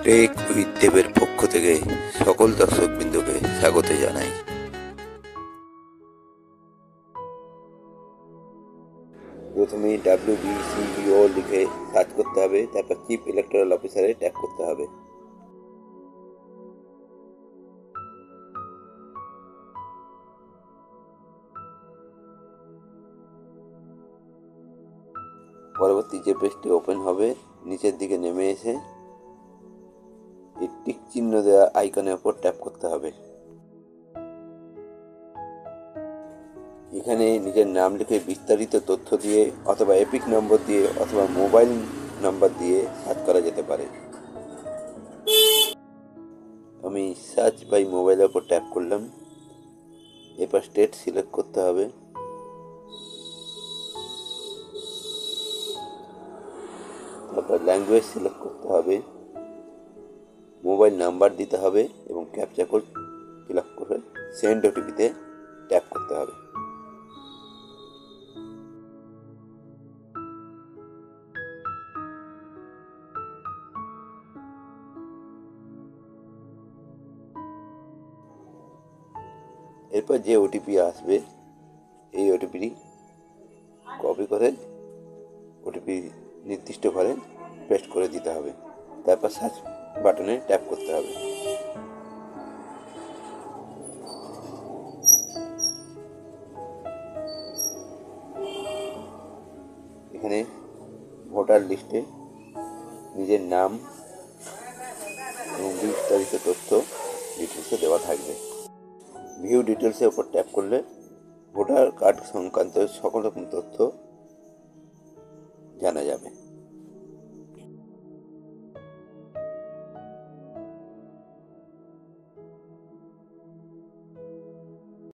Take with দেবের পক্ষ থেকে সকল দর্শকবৃন্দকে স্বাগত জানাই। প্রথমে WBCBO লিখে সার্চ করতে হবে, তারপর চিফ ইলেকটোরাল অফিসারে ট্যাপ করতে হবে। পরবর্তী যে পেজটি ওপেন হবে, নিচের দিকে নেমে এসে এই টিক চিহ্ন দেওয়া আইকনের উপর ট্যাপ করতে হবে। এখানে নিজের নাম লিখে বিস্তারিত তথ্য দিয়ে অথবা এপিক নম্বর দিয়ে অথবা মোবাইল নাম্বার দিয়ে সার্চ করা যেতে পারে। আমি সার্চ বাই মোবাইলের উপর ট্যাপ করলাম। এরপর স্টেট সিলেক্ট করতে হবে। তারপর ল্যাঙ্গুয়েজ সিলেক্ট করতে হবে, মোবাইল নাম্বার দিতে হবে এবং ক্যাপচা কোড ফিল আপ করে সেন্ড ওটিপিতে ট্যাপ করতে হবে। এরপর যে ওটিপি আসবে এই ওটিপিটি কপি করে ওটিপি নির্দিষ্ট ঘরে পেস্ট করে দিতে হবে। তারপর সার্চ বাটনে ট্যাপ করতে হবে। এখানে ভোটার লিস্টে নিজের নাম এবং বিস্তারিত তথ্য ডিটেলসে দেওয়া থাকবে। ভিউ ডিটেলসের উপর ট্যাপ করলে ভোটার কার্ড সংক্রান্ত সকল রকম তথ্য জানা যাবে।